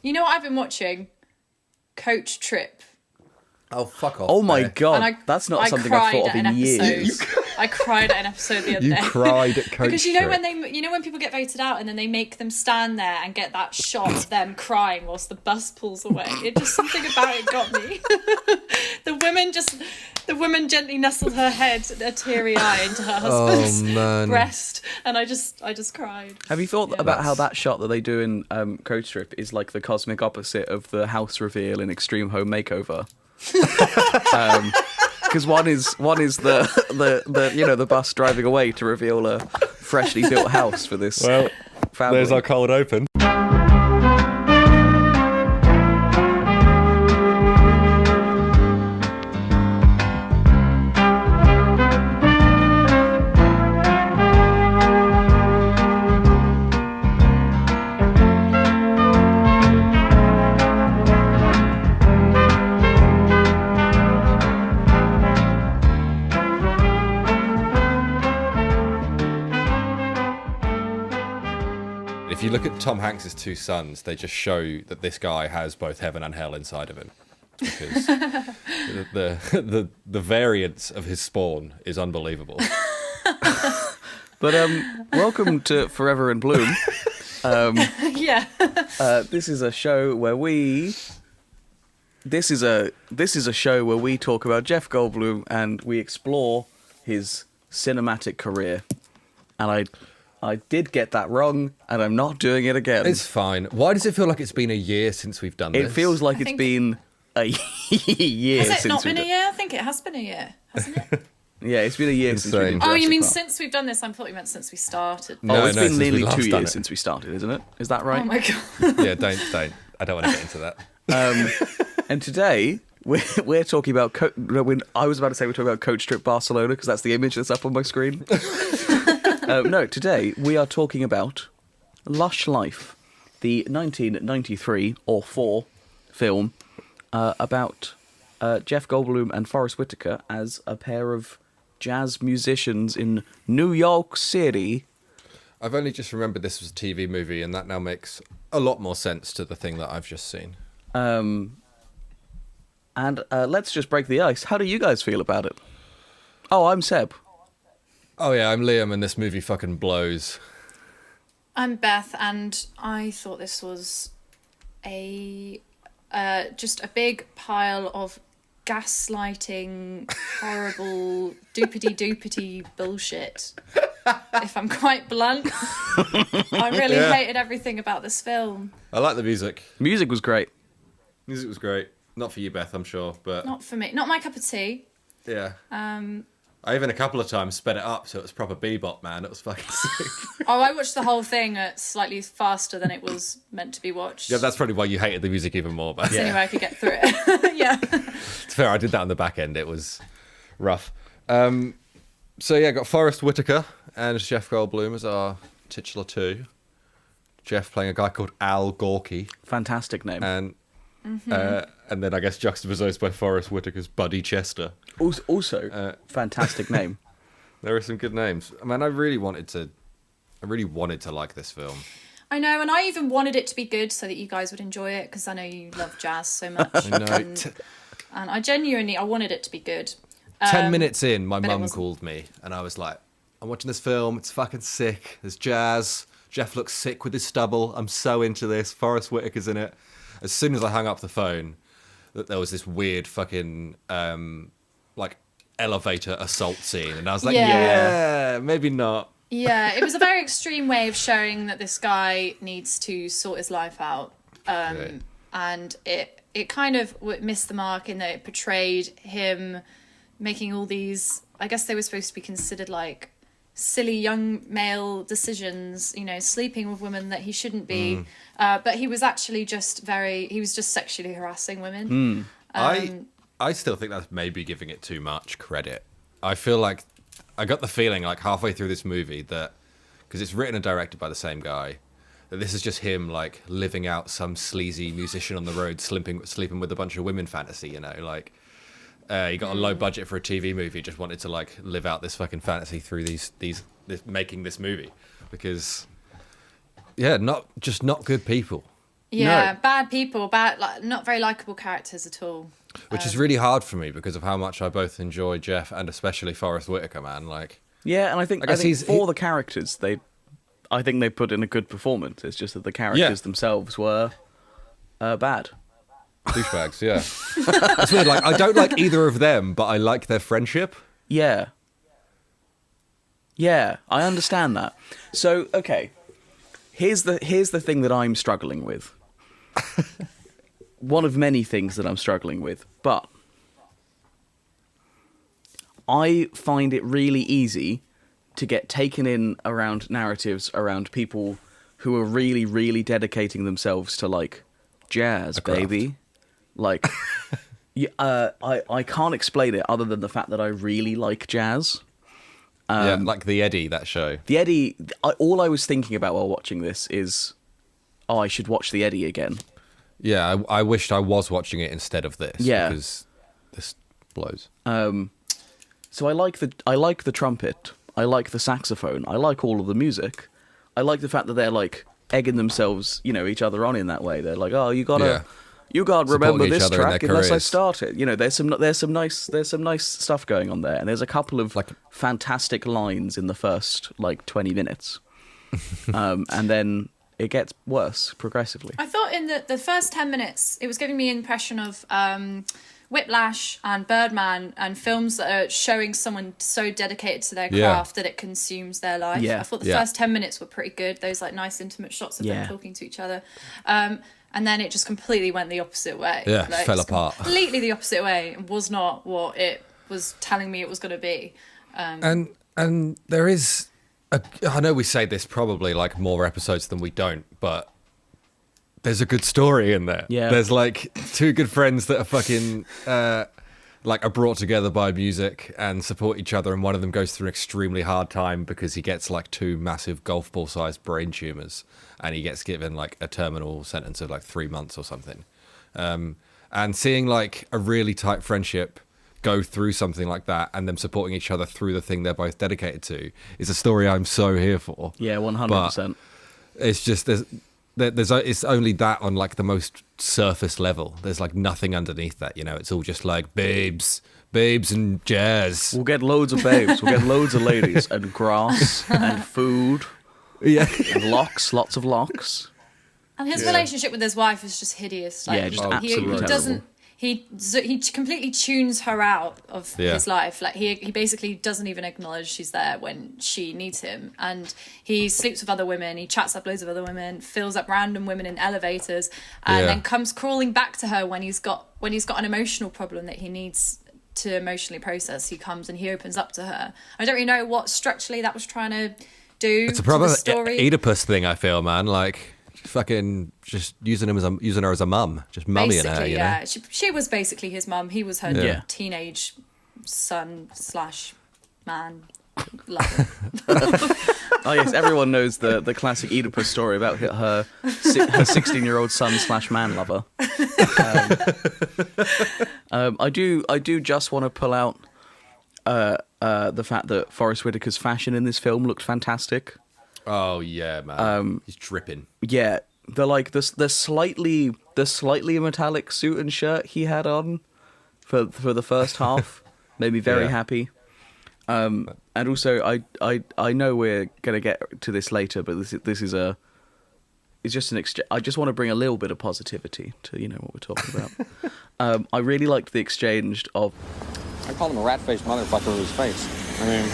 You know what I've been watching? Coach Trip. Oh, fuck off. Oh my there. God, that's not something I've thought of in years. I cried at an episode the other You day. cried at Coach Because you know Trip. when people get voted out and then they make them stand there and get that shot of them crying whilst the bus pulls away. It just something about it got me. The woman gently nestled her head, a teary eye, into her husband's breast, and I just cried. Have you thought about how that shot that they do in Coach Trip is like the cosmic opposite of the house reveal in Extreme Home Makeover? Because one is the bus driving away to reveal a freshly built house for this family. There's our cold open. If you look at Tom Hanks's two sons, they just show that this guy has both heaven and hell inside of him. Because the variance of his spawn is unbelievable. But welcome to Forever in Bloom. Yeah. This is a show where we talk about Jeff Goldblum and we explore his cinematic career. And I did get that wrong, and I'm not doing it again. It's fine. Why does it feel like it's been a year since we've done this? It feels like it's been a year since Has it not we've been a year? I think it has been a year, hasn't it? Yeah, it's been a year since we did Insane. Oh, you Jurassic mean Park. since we've done this? I thought you meant since we started. No, It's no, been since we nearly last 2 done years it. since we started, isn't it? Is that right? Oh my god. Yeah, don't. I don't want to get into that. And today we're talking about. I was about to say we're talking about Coach Trip Barcelona because that's the image that's up on my screen. No, today we are talking about Lush Life, the 1993 or 4 film about Jeff Goldblum and Forest Whitaker as a pair of jazz musicians in New York City. I've only just remembered this was a TV movie, and that now makes a lot more sense to the thing that I've just seen. And let's just break the ice. How do you guys feel about it? Oh, I'm Seb. Oh yeah, I'm Liam, and this movie fucking blows. I'm Beth, and I thought this was a just a big pile of gaslighting, horrible, doopity bullshit. If I'm quite blunt, I really hated everything about this film. I like the music. Music was great. Music was great. Not for you, Beth, I'm sure, but Not for me. Not my cup of tea. yeah. I even a couple of times sped it up so it was proper bebop, man. It was fucking sick. Oh, I watched the whole thing at slightly faster than it was meant to be watched. Yeah, that's probably why you hated the music even more. But That's the only way I could get through it. Yeah. it's fair. I did that on the back end. It was rough. So yeah, got Forest Whitaker and Jeff Goldblum as our titular two. Jeff playing a guy called Al Gorky, Fantastic name. and then I guess juxtaposed by Forest Whitaker's Buddy Chester. Also, fantastic name. There are some good names. Man, I really wanted to like this film. I know, and I even wanted it to be good so that you guys would enjoy it because I know you love jazz so much. I know. And I genuinely, I wanted it to be good. 10 minutes in, my but it mum wasn't. called me, and I was like, I'm watching this film, it's fucking sick, there's jazz, Jeff looks sick with his stubble, I'm so into this, Forest Whitaker's in it. As soon as I hung up the phone, there was this weird fucking, like, elevator assault scene, and I was like, yeah maybe not. Yeah, it was a very extreme way of showing that this guy needs to sort his life out. And it kind of missed the mark in that it portrayed him making all these, I guess they were supposed to be considered like silly young male decisions, you know, sleeping with women that he shouldn't be. But he was actually he was just sexually harassing women. I still think that's maybe giving it too much credit. I feel like I got the feeling like halfway through this movie that, because it's written and directed by the same guy, that this is just him like living out some sleazy musician on the road sleeping with a bunch of women fantasy, you know, like he got a low budget for a TV movie, just wanted to like live out this fucking fantasy through this making this movie, because not good people. Yeah, No. bad people, not very likable characters at all. Which is really hard for me because of how much I both enjoy Jeff and especially Forrest Whitaker, man. Like, Yeah, and I think for the characters, I think they put in a good performance. It's just that the characters themselves were bad. douchebags, yeah. It's weird. Like, I don't like either of them, but I like their friendship. Yeah. Yeah, I understand that. So, okay. Here's the thing that I'm struggling with. One of many things that I'm struggling with, but I find it really easy to get taken in around narratives around people who are really, really dedicating themselves to, like, jazz, baby. Like, I can't explain it other than the fact that I really like jazz. Like the Eddie, that show. The Eddie, all I was thinking about while watching this is, I should watch the Eddie again. Yeah, I wished I was watching it instead of this. Yeah. Because this blows. So I like the trumpet. I like the saxophone. I like all of the music. I like the fact that they're, like, egging themselves, each other on in that way. They're like, oh, you gotta remember Supporting each this other in track their unless I careers. start it. There's some nice stuff going on there, and there's a couple of fantastic lines in the first, like, 20 minutes, and then it gets worse progressively. I thought in the first 10 minutes, it was giving me an impression of Whiplash and Birdman and films that are showing someone so dedicated to their craft that it consumes their life. Yeah. I thought the first 10 minutes were pretty good. Those, like, nice intimate shots of them talking to each other. And then it just completely went the opposite way. Yeah, like, fell apart. Completely the opposite way, and was not what it was telling me it was going to be. And there is... I know we say this probably, like, more episodes than we don't, but there's a good story in there. Yeah. There's, like, two good friends that are fucking... like, are brought together by music and support each other, and one of them goes through an extremely hard time because he gets, like, 2 massive golf ball sized brain tumors, and he gets given, like, a terminal sentence of, like, 3 months or something. And seeing, like, a really tight friendship go through something like that and them supporting each other through the thing they're both dedicated to is a story I'm so here for. Yeah, 100%. But it's just it's only that on, like, the most surface level. There's, like, nothing underneath that, it's all just like babes and jazz. We'll get loads of babes, we'll get loads of ladies, and grass, and food, and lots of locks. And his relationship with his wife is just hideous. Like, Yeah, just he absolutely doesn't. He completely tunes her out of his life. Like, he basically doesn't even acknowledge she's there when she needs him, and he sleeps with other women. He chats up loads of other women, fills up random women in elevators, and then comes crawling back to her when he's got an emotional problem that he needs to emotionally process. He comes and he opens up to her. I don't really know what structurally that was trying to do. It's a proper to the story. Oedipus thing, I feel, man. Like, fucking just using her as a mum, just mummying her. Yeah, she was basically his mum. He was her teenage son / man lover. Oh yes, everyone knows the classic Oedipus story about her 16-year-old son / man lover. I do just want to pull out the fact that Forrest Whitaker's fashion in this film looked fantastic. Oh yeah, man. He's dripping. Yeah, the slightly metallic suit and shirt he had on for the first half made me very happy. And also, I know we're gonna get to this later, but this is it's just an exchange. I just want to bring a little bit of positivity to what we're talking about. I really liked the exchange of. I called him a rat-faced motherfucker with his face. I mean,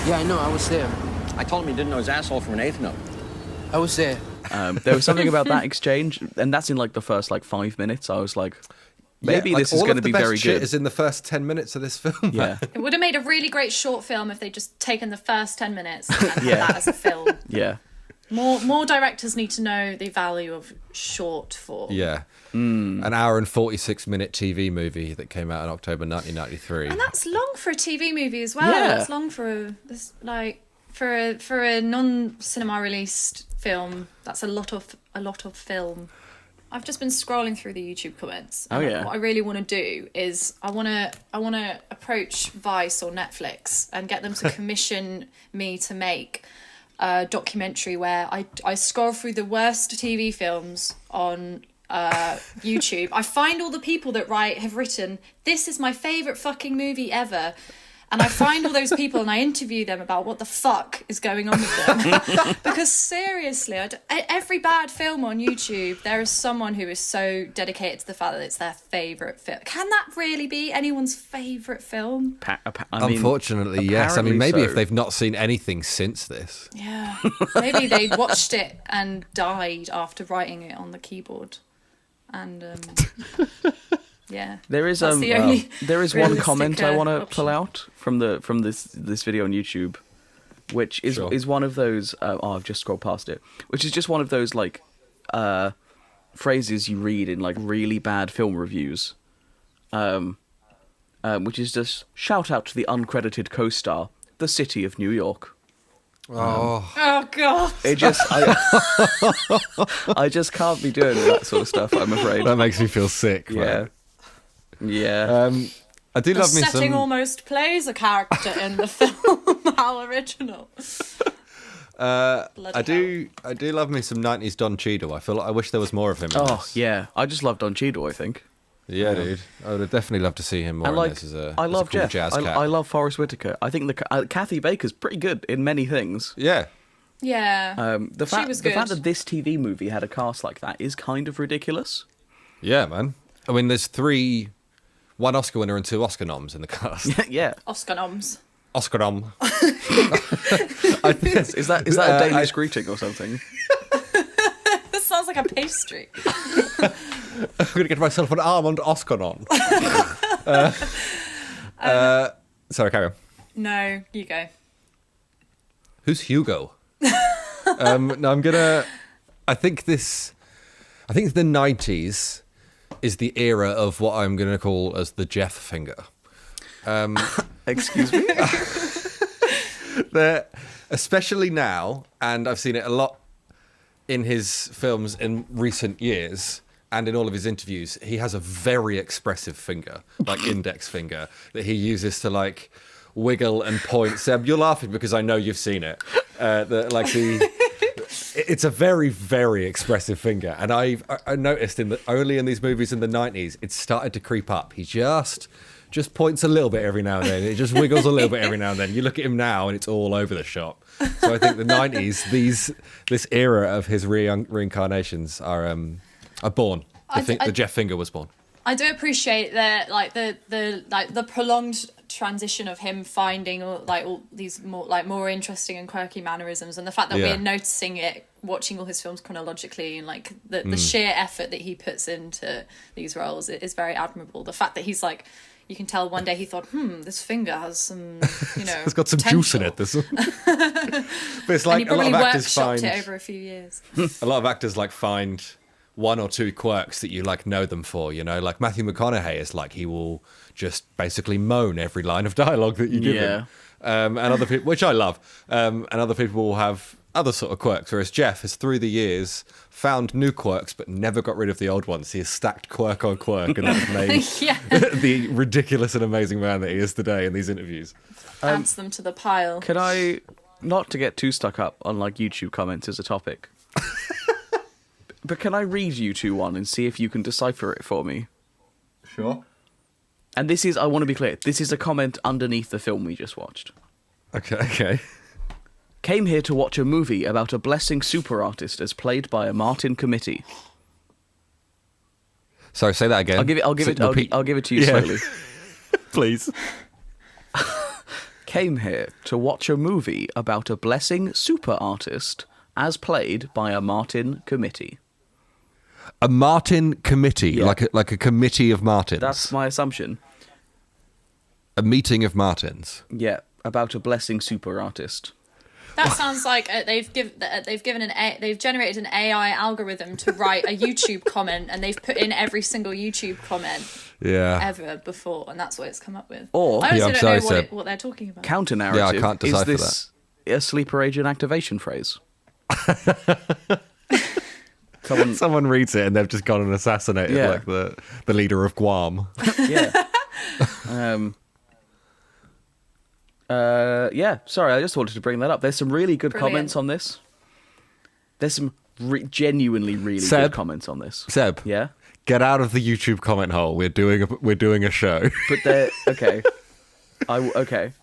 Yeah, I know. I was there. I told him he didn't know his asshole from an eighth note. I was there. There was something about that exchange, and that's in like the first 5 minutes. I was like, maybe this is going to be very shit good. is in the first 10 minutes of this film. Yeah, It would have made a really great short film if they'd just taken the first 10 minutes and had that as a film. yeah. More directors need to know the value of short form. Yeah. An hour and 46-minute TV movie that came out in October 1993. And that's long for a TV movie as well. Yeah. That's long for a non-cinema released film. That's a lot of film. I've just been scrolling through the YouTube comments. Oh, yeah. What I really want to do is I want to approach Vice or Netflix and get them to commission me to make documentary where I scroll through the worst TV films on YouTube. I find all the people that have written, this is my favourite fucking movie ever. And I find all those people and I interview them about what the fuck is going on with them. Because seriously, every bad film on YouTube, there is someone who is so dedicated to the fact that it's their favourite film. Can that really be anyone's favourite film? Unfortunately, yes. I mean, maybe so. if they've not seen anything since this. Yeah. Maybe they watched it and died after writing it on the keyboard. And... yeah, there is there is one comment I want to pull out from this video on YouTube, which is one of those. I've just scrolled past it. Which is just one of those like phrases you read in like really bad film reviews, which is just shout out to the uncredited co-star, the city of New York. Oh god! It just I just can't be doing that sort of stuff. I'm afraid That makes me feel sick. Yeah. Man. Yeah. I do love me some. Setting almost plays a character in the film. How original! I do love me some 90s Don Cheadle. I wish there was more of him. In this. Yeah, I just love Don Cheadle. I think. Yeah, dude. I would definitely love to see him more And, like, in this as a I love cool Jeff. jazz cat. I love Forrest Whitaker. I think Kathy Baker's pretty good in many things. Yeah. Yeah. The fact good. that this TV movie had a cast like that is kind of ridiculous. Yeah, man. I mean, there's 1 Oscar winner and 2 Oscar noms in the cast. Yeah. Oscar noms. Oscar nom. Is that a Danish greeting or something? This sounds like a pastry. I'm going to get myself an almond Oscar nom. Sorry, carry on. No, you go. Who's Hugo? No, I think the 90s is the era of what I'm going to call as the Jeff finger. Excuse me? Especially now, and I've seen it a lot in his films in recent years and in all of his interviews, he has a very expressive finger, like index finger, that he uses to like wiggle and point. Seb, you're laughing because I know you've seen it. It's a very, very expressive finger. And I noticed only in these movies in the 90s, it started to creep up. He just points a little bit every now and then. It just wiggles a little bit every now and then. You look at him now and it's all over the shop. So I think the 90s, this era of his reincarnations are born. I think the Jeff finger was born. I do appreciate the prolonged transition of him finding all these more interesting and quirky mannerisms, and the fact that we're noticing it watching all his films chronologically, and like the sheer effort that he puts into these roles is very admirable. The fact that he's like, you can tell one day he thought, this finger has some, it's got some juice in it. This one. But it's like and he probably a lot of actors workshopped it over a few years. A lot of actors like find 1 or 2 quirks that you like know them for, like Matthew McConaughey is like, he will just basically moan every line of dialogue that you give him. And other people, which I love, and other people will have other sort of quirks, whereas Jeff has through the years found new quirks but never got rid of the old ones. He has stacked quirk on quirk and has made the ridiculous and amazing man that he is today in these interviews. Adds them to the pile. Can I, not to get too stuck up on like YouTube comments as a topic, but can I read you 2 and see if you can decipher it for me? Sure. And this is, I want to be clear, this is a comment underneath the film we just watched. Okay. Came here to watch a movie about a blessing super artist as played by a Martin committee. Sorry, say that again. I'll give it to you slowly. Please. Came here to watch a movie about a blessing super artist as played by a Martin committee. A Martin committee, like a committee of Martins. That's my assumption. A meeting of Martins. Yeah, about a blessing super artist. That sounds like they've generated an AI algorithm to write a YouTube comment, and they've put in every single YouTube comment ever before, and that's what it's come up with. Or I honestly don't know what they're talking about. Counter narrative. Yeah, I can't decipher is this a sleeper agent activation phrase? Someone reads it and they've just gone and assassinated like the leader of Guam. Yeah. Yeah, sorry, I just wanted to bring that up. There's some really good Brilliant. comments on this. There's some genuinely really Seb. good comments on this. Seb, Yeah, get out of the YouTube comment hole. We're doing a show. but they're okay. Okay.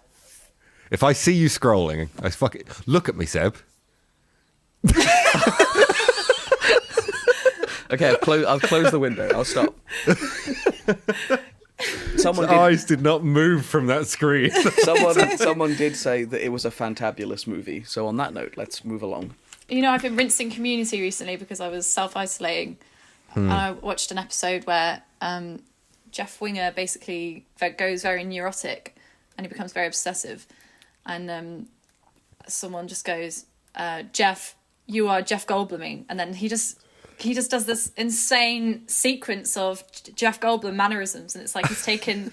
If I see you scrolling, look at me, Seb. Okay, I've closed the window. I'll stop. His eyes did not move from that screen. Someone did say that it was a fantabulous movie. So on that note, let's move along. You know, I've been rinsing Community recently because I was self-isolating. And I watched an episode where Jeff Winger basically goes very neurotic and he becomes very obsessive. And someone just goes, Jeff, you are Jeff Goldbluming. And then he just does this insane sequence of Jeff Goldblum mannerisms. And it's like he's taken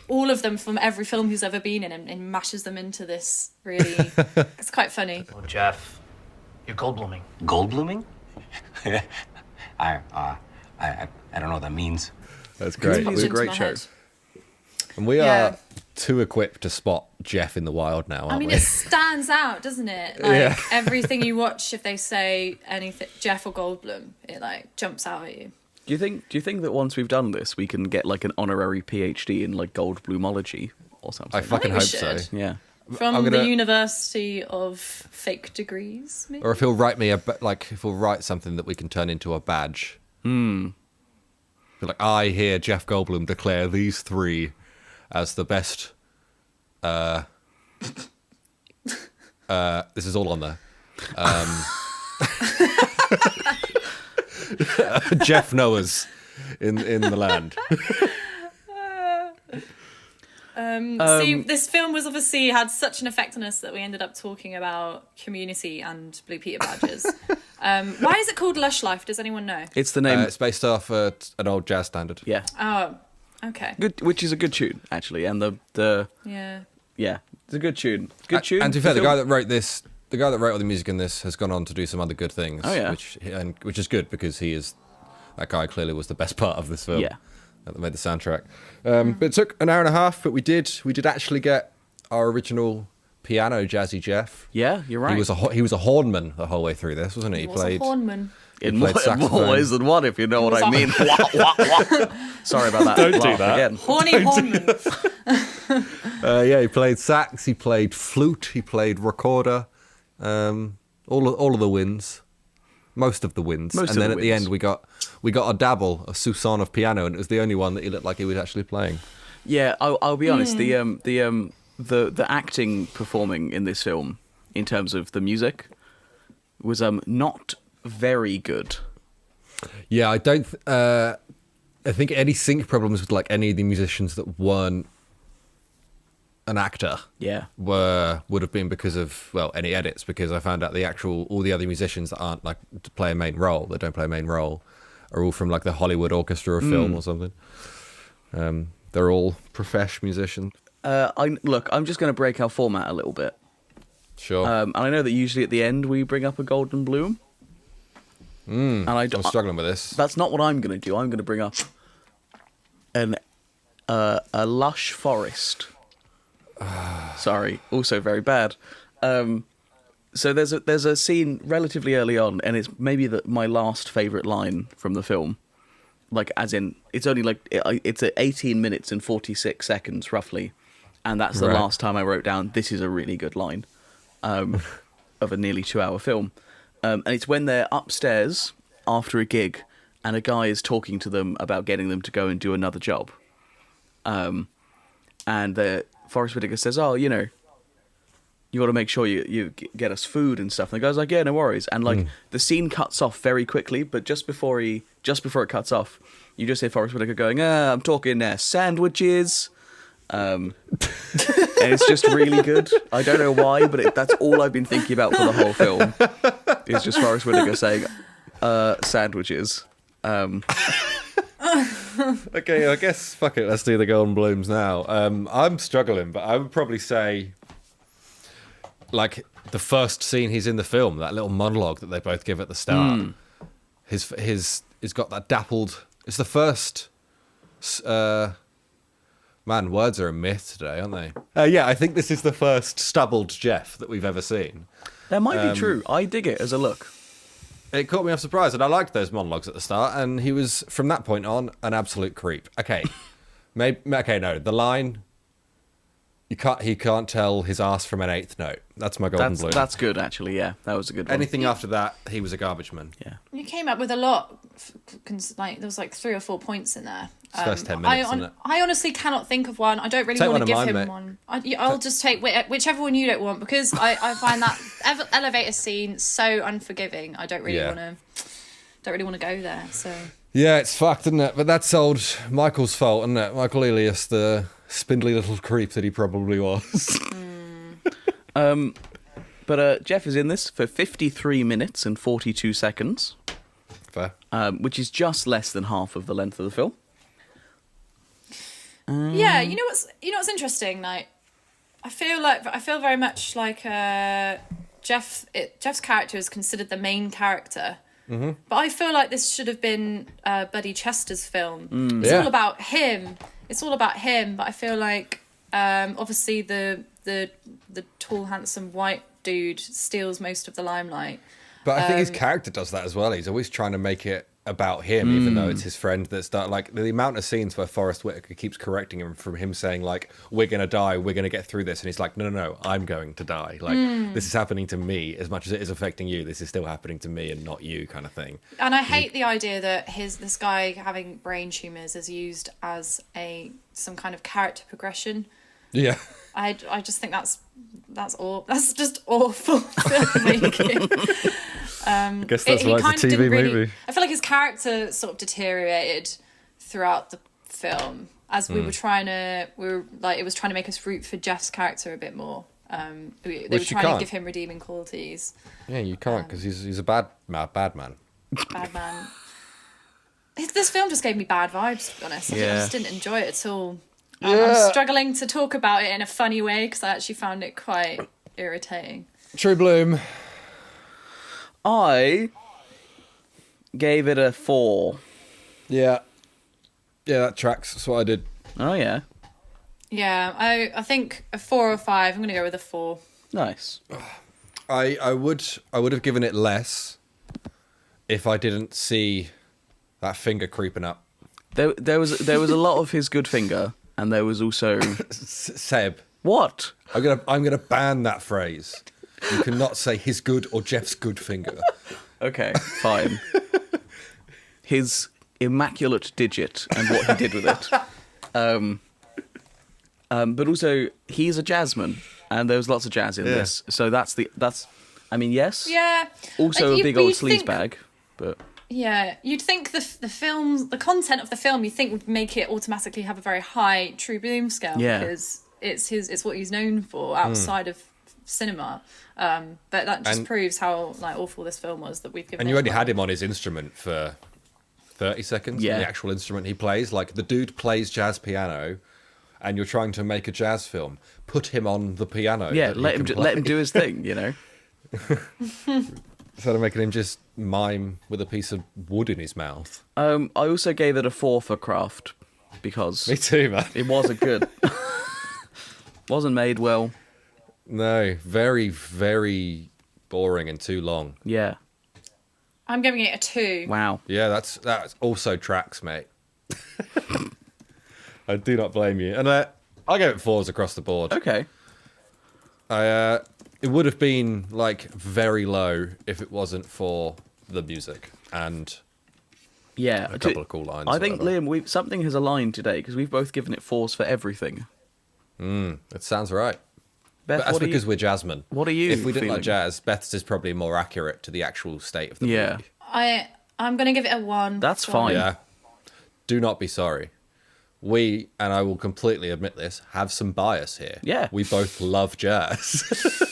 all of them from every film he's ever been in and mashes them into this really... It's quite funny. Oh, Jeff, you're Goldbluming. Goldbluming? I don't know what that means. That's great. It was a great show. And we Yeah. are too equipped to spot Jeff in the wild now, aren't I mean, we? it stands out, doesn't it? Like, Yeah. everything you watch, if they say anything, Jeff or Goldblum, it, like, jumps out at you. Do you think that once we've done this, we can get like an honorary PhD in like Goldblumology or something? I fucking I hope think we so. should. Yeah. From I'm gonna- the University of Fake Degrees, maybe? Or if he'll write me if he'll write something that we can turn into a badge. Be like, I hear Jeff Goldblum declare these three as the best. This is all on there. Jeff Noah's in the land. See, this film was obviously had such an effect on us that we ended up talking about Community and Blue Peter badges. Why is it called Lush Life? Does anyone know? It's the name. It's based off an old jazz standard. Yeah. Oh, okay. Good, which is a good tune actually, and the Yeah. it's a good tune. Good tune. And to be fair, the guy that wrote all the music in this has gone on to do some other good things. Oh, yeah. which is good because that guy clearly was the best part of this film. Yeah. That made the soundtrack. But it took an hour and a half, but we did actually get our original piano Jazzy Jeff. Yeah, you're right. He was a hornman the whole way through this, wasn't he? He was a hornman. in played more saxophone. ways than one, if you know what was I a- mean. Sorry about that. Don't do Laugh that. again. Horny hornman. Yeah, he played sax, he played flute, he played recorder, all of the winds, most of the winds, Most and of then the at the winds. end we got a dabble, a soupçon of piano, and it was the only one that he looked like he was actually playing. Yeah, I'll be honest. The acting performing in this film, in terms of the music, was not very good. Yeah, I don't. I think any sync problems with like any of the musicians that weren't an actor Yeah. would have been because of any edits, because I found out all the other musicians that aren't like to play a main role, that don't play a main role, are all from like the Hollywood Orchestra of Film or something. They're all profesh musicians. I'm just going to break our format a little bit. Sure. And I know that usually at the end we bring up a golden bloom. And I'm struggling with this. That's not what I'm going to do. I'm going to bring up a lush forest. Sorry, also very bad. So there's a scene relatively early on, and it's maybe my last favourite line from the film. Like, as in, it's only like it's at 18 minutes and 46 seconds roughly, and that's the Right. last time I wrote down this is a really good line of a nearly 2-hour film. And it's when they're upstairs after a gig, and a guy is talking to them about getting them to go and do another job. And Forrest Whitaker says, "Oh, you got to make sure you get us food and stuff." And the guy's like, "Yeah, no worries." And like the scene cuts off very quickly, but just before it cuts off, you just hear Forrest Whitaker going, "I'm talking sandwiches." And it's just really good. I don't know why, but that's all I've been thinking about for the whole film. It's just Forrest Whitaker saying, "Sandwiches." Okay, I guess fuck it. Let's do the golden blooms now. I'm struggling, but I would probably say, like the first scene he's in the film, that little monologue that they both give at the start. He's got that dappled. It's the first Man, words are a myth today, aren't they? Yeah, I think this is the first stubbled Jeff that we've ever seen. That might be true. I dig it as a look. It caught me off surprise, and I liked those monologues at the start, and he was, from that point on, an absolute creep. Okay, the line, he can't tell his ass from an eighth note. That's my golden blue. That's good, actually, yeah. That was a good one. Anything after that, he was a garbage man. Yeah. You came up with a lot. Like there was like 3 or 4 points in there. First 10 minutes, isn't it? I honestly cannot think of one. I don't really Take want to one of give mine, him mate. one. I'll just take whichever one you don't want, because I find that elevator scene so unforgiving. I don't really want to go there. So Yeah, it's fucked, isn't it? But that's old Michael's fault, isn't it? Michael Elias, the spindly little creep that he probably was. But Jeff is in this for 53 minutes and 42 seconds, Fair. which is just less than half of the length of the film. yeah, you know what's interesting? Like, I feel very much like Jeff's character is considered the main character. Mm-hmm. But I feel like this should have been Buddy Chester's film. It's all about him. But I feel like obviously the tall, handsome white dude steals most of the limelight. But I think his character does that as well. He's always trying to make it about him, even though it's his friend that start. Like, the amount of scenes where Forrest Whitaker keeps correcting him from him saying, like, we're going to die, we're going to get through this. And he's like, no, I'm going to die. Like, this is happening to me as much as it is affecting you. This is still happening to me and not you, kind of thing. And I hate the idea that this guy having brain tumours is used as some kind of character progression. Yeah. I just think that's just awful filmmaking. I guess that's why it's a TV movie. I feel like his character sort of deteriorated throughout the film as it was trying to make us root for Jeff's character a bit more. They were trying to give him redeeming qualities. Yeah, you can't, because he's a bad man. Bad man. This film just gave me bad vibes, to be honest. I just didn't enjoy it at all. I'm struggling to talk about it in a funny way because I actually found it quite irritating. True Bloom. I gave it a 4. Yeah, that tracks. That's what I did. Oh, yeah. Yeah, I think a 4 or 5. I'm going to go with a 4. Nice. I would have given it less if I didn't see that finger creeping up. There was a lot of his good finger, and there was also Seb. What? I'm gonna ban that phrase. You cannot say his good or Jeff's good finger. Okay, fine. His immaculate digit and what he did with it. But also, he's a jazzman, and there was lots of jazz in this. So that's I mean, yes. Yeah. Also a big old sleaze bag, but. Yeah, you'd think the content of the film, you think would make it automatically have a very high True Bloom scale because it's what he's known for outside of cinema. But that just proves how awful this film was that we've given. And you only had him on his instrument for 30 seconds. Yeah, the actual instrument he plays, like the dude plays jazz piano, and you're trying to make a jazz film. Put him on the piano. Yeah, let him do his thing. You know. Instead of making him just mime with a piece of wood in his mouth. I also gave it a 4 for craft because Me too, man. it wasn't good. Wasn't made well. No, very, very boring and too long. Yeah. I'm giving it a 2. Wow. Yeah, that's also tracks, mate. I do not blame you. And I gave it 4s across the board. Okay. It would have been very low if it wasn't for the music and a couple of cool lines. I think Liam, something has aligned today because we've both given it 4s for everything. It sounds right. Beth, but that's because we're jazzmen. What are you? If we didn't feeling? like jazz, Beth's is probably more accurate to the actual state of the movie. I'm going to give it a 1. That's fine. Yeah. Do not be sorry. We, and I will completely admit this, have some bias here. Yeah. We both love jazz.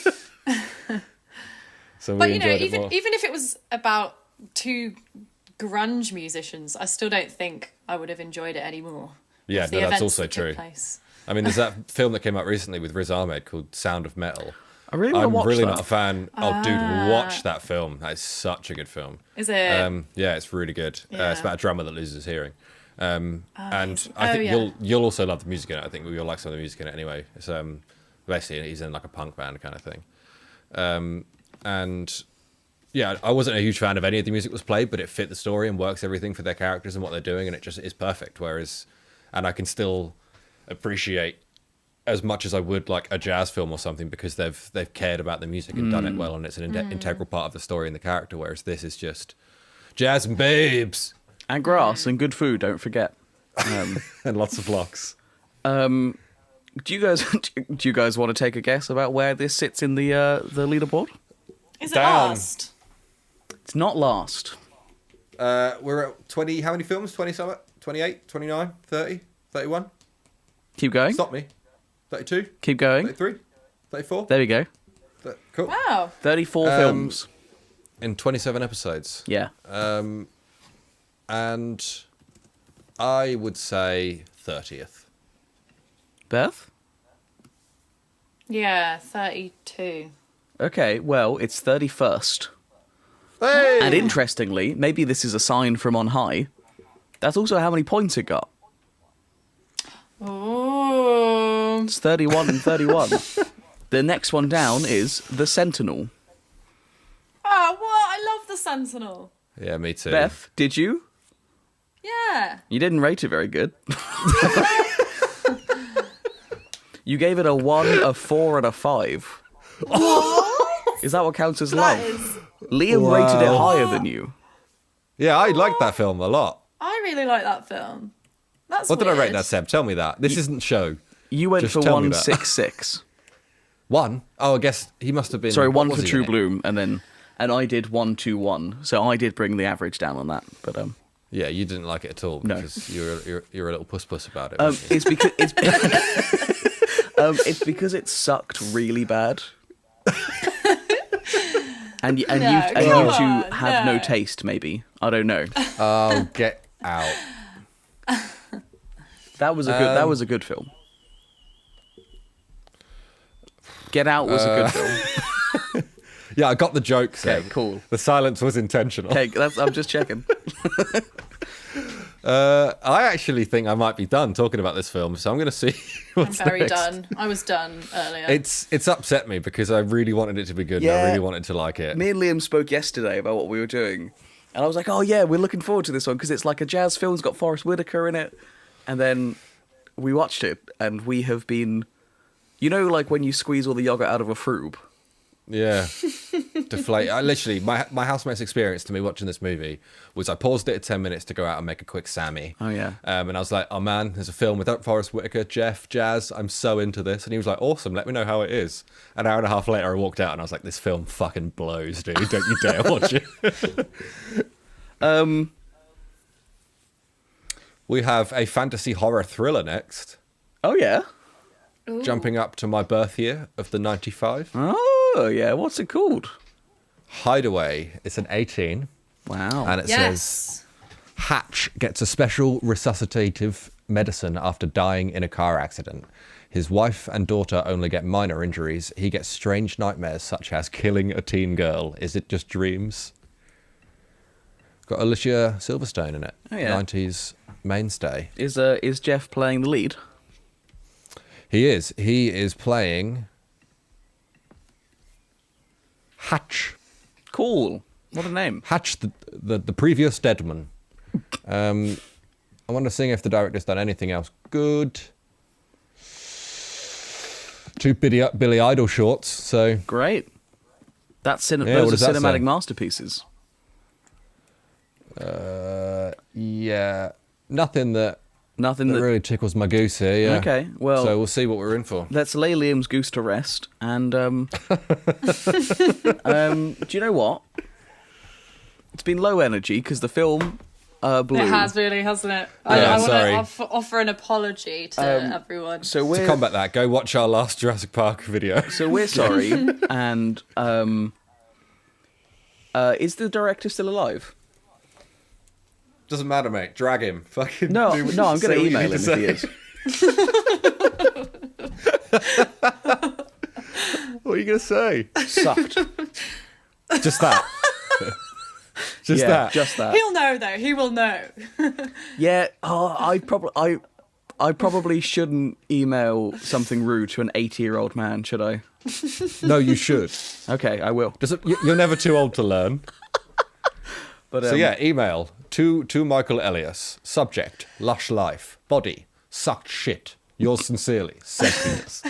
So but we enjoyed it even more. even if it was about 2 grunge musicians, I still don't think I would have enjoyed it anymore. Yeah, the no, that's events also that took true. place. I mean, there's that film that came out recently with Riz Ahmed called Sound of Metal. I really want to watch I'm really that. not a fan. Oh, dude, watch that film. That is such a good film. Is it? Yeah, it's really good. Yeah. It's about a drummer that loses his hearing. And I think you'll also love the music in it. I think you'll like some of the music in it anyway. It's basically he's in like a punk band kind of thing. And yeah, I wasn't a huge fan of any of the music that was played, but it fit the story and works everything for their characters and what they're doing, and it just is perfect. And I can still appreciate as much as I would like a jazz film or something because they've cared about the music and done it well, and it's an integral part of the story and the character. Whereas this is just jazz and babes and grass and good food. Don't forget, and lots of locks. Do you guys want to take a guess about where this sits in the leaderboard? Is it last? It's not last. We're at 20. How many films? 27, 28, 29, 30, 31. Keep going. Stop me. 32. Keep going. 33. 34. There we go. Cool. Wow. 34 films. In 27 episodes. Yeah. And I would say 30th. Beth? Yeah, 32. Okay, well, it's 31st. Hey! And interestingly, maybe this is a sign from on high, that's also how many points it got. Oh. It's 31 and 31. The next one down is The Sentinel. Oh, what? I love The Sentinel. Yeah, me too. Beth, did you? Yeah. You didn't rate it very good. You gave it a 1, a 4, and a 5. What? Is that what counts as That love? is... Liam rated it higher than you. Yeah, I liked that film a lot. I really like that film. That's What did I rate weird. that, Seb? Tell me that. This isn't show. You went Just for tell me that. 166. 1? Oh, I guess he must have been... Sorry, what 1 was for he True in it? Bloom, and I did 121. So I did bring the average down on that, but Yeah, you didn't like it at all No. because you're a little puss about it. weren't you? it's because it's because it sucked really bad. And you two have no taste, maybe. I don't know. Oh, get out. That was a good film. Get Out was a good film. Yeah, I got the joke, Seb. Okay, cool. The silence was intentional. Okay, I'm just checking. I actually think I might be done talking about this film, so I'm going to see I'm what's very next. done. I was done earlier. It's upset me because I really wanted it to be good and I really wanted to like it. Me and Liam spoke yesterday about what we were doing, and I was like, "Oh yeah, we're looking forward to this one because it's like a jazz film. It's got Forrest Whitaker in it." And then we watched it, and we have been, like when you squeeze all the yogurt out of a froob. Yeah. Deflate. I literally, my housemate's experience to me watching this movie was I paused it at 10 minutes to go out and make a quick Sammy. Oh, yeah. And I was like, oh man, there's a film with Forrest Whitaker, Jeff, Jazz. I'm so into this. And he was like, awesome, let me know how it is. An hour and a half later, I walked out and I was like, this film fucking blows, dude. Don't you dare watch it. We have a fantasy horror thriller next. Oh yeah. Ooh. Jumping up to my birth year of the 95. Oh yeah. What's it called? Hideaway. It's an 18. Wow. And it says, Yes. Hatch gets a special resuscitative medicine after dying in a car accident. His wife and daughter only get minor injuries. He gets strange nightmares such as killing a teen girl. Is it just dreams? Got Alicia Silverstone in it. Oh, yeah. 90s mainstay. Is Jeff playing the lead? He is. He is playing Hatch. Cool. What a name. Hatch, the previous Deadman. I wonder seeing if the director's done anything else good. 2 Billy Idol shorts, so... Great. Those what are does that cinematic say? masterpieces. Yeah, nothing that Nothing really tickles my goose here, yeah. Okay, well... So we'll see what we're in for. Let's lay Liam's goose to rest, and do you know what? It's been low energy because the film blew. It has really, hasn't it? Yeah, I sorry. want to offer an apology to everyone. So To we're combat that, go watch our last Jurassic Park video. so we're sorry, and is the director still alive? Doesn't matter, mate. Drag him. Fucking No, do what- no, I'm say going to what you email need him to if he say. is. What are you going to say? Sucked. Just that. Just that. Just that. He'll know though. He will know. Yeah. Oh, I probably shouldn't email something rude to an 80-year-old man, should I? No, you should. Okay, I will. You're never too old to learn. But So yeah, email to Michael Elias. Subject: Lush life. Body: sucked shit. Yours sincerely, Sexiness.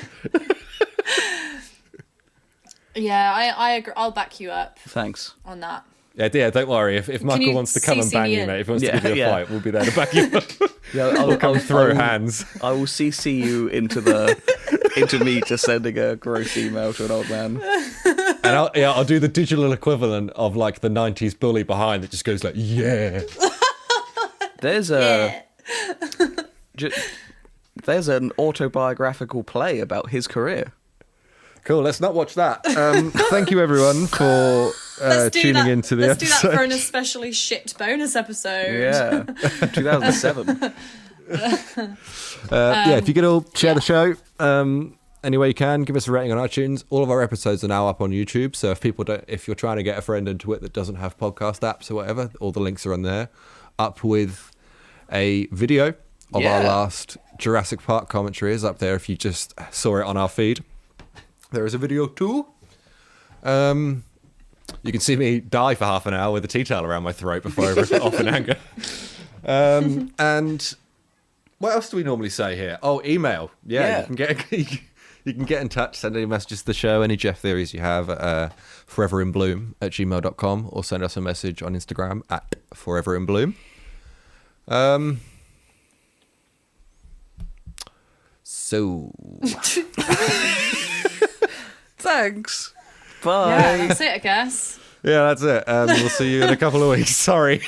Yeah, I agree. I'll back you up thanks. on that. Yeah, don't worry. If Michael you wants to come and CC bang me you, in? mate, if he wants to Yeah, give you a yeah. fight, we'll be there to back you up. Yeah, I'll throw hands. I will CC you into me just sending a gross email to an old man. And I'll do the digital equivalent of like the 90s bully behind that just goes like, yeah. There's there's an autobiographical play about his career. Cool, let's not watch that. Thank you everyone for tuning into the Let's episode. do that for an especially shit bonus episode. Yeah, 2007. Yeah, if you could all share the show any way you can, give us a rating on iTunes. All of our episodes are now up on YouTube, so if you're trying to get a friend into it that doesn't have podcast apps or whatever, all the links are on there. Up with a video of our last Jurassic Park commentary is up there if you just saw it on our feed. There is a video too. You can see me die for half an hour with a tea towel around my throat before I rip it off in anger. And what else do we normally say here? Oh, email. Yeah. You can get in touch, send any messages to the show, any Jeff theories you have at foreverinblum@gmail.com, or send us a message on Instagram at foreverinblum. So Thanks. Bye. Yeah, that's it, I guess. yeah, that's it. We'll see you in a couple of weeks. Sorry.